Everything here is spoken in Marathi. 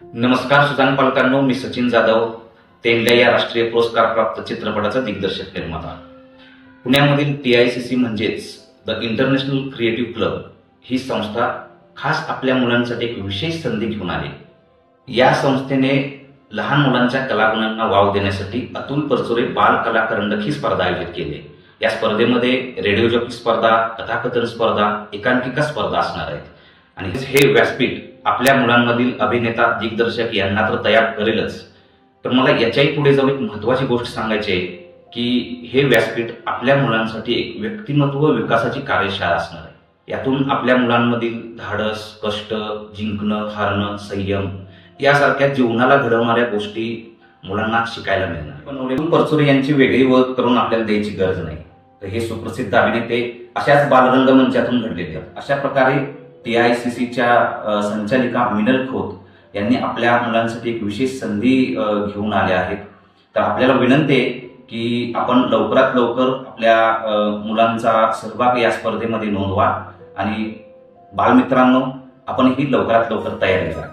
नमस्कार सुजान पालकांनो, मी सचिन जाधव, तेंडल्या या राष्ट्रीय पुरस्कार प्राप्त चित्रपटाचा दिग्दर्शक निर्माता. पुण्यामधील TICC म्हणजेच द इंटरनॅशनल क्रिएटिव्ह क्लब ही संस्था खास आपल्या मुलांसाठी एक विशेष संधी घेऊन आली. या संस्थेने लहान मुलांच्या कलागुणांना वाव देण्यासाठी अतुल परचुरे बाल कला करंडक ही स्पर्धा आयोजित केली. या स्पर्धेमध्ये रेडिओ जॉकी स्पर्धा, कथाकथन स्पर्धा, एकांकिका स्पर्धा असणार आहेत. आणि हे व्यासपीठ आपल्या मुलांमधील अभिनेता, दिग्दर्शक यांना तर तयार करेलच, तर मला याच्याही पुढे जाऊन एक महत्वाची गोष्ट सांगायची आहे की हे व्यासपीठ आपल्या मुलांसाठी एक व्यक्तिमत्व विकासाची कार्यशाळा असणार आहे. यातून आपल्या मुलांमधील धाडस, कष्ट, जिंकणं, हारणं, संयम यासारख्या जीवनाला घडवणाऱ्या गोष्टी मुलांना शिकायला मिळणार. पण अतुल परचुरे यांची वेगळी ओळख करून आपल्याला द्यायची गरज नाही. तर हे सुप्रसिद्ध अभिनेते अशाच बालरंगमंचातून घडलेले आहेत. अशा प्रकारे TICCच्या संचालिका मिनल खोत यांनी आपल्या मुलांसाठी एक विशेष संधी घेऊन आल्या आहेत. तर आपल्याला विनंती आहे की आपण लवकरात लवकर आपल्या मुलांचा सहभाग या स्पर्धेमध्ये नोंदवा आणि बालमित्रांनो, आपण ही लवकरात लवकर तयारी करा.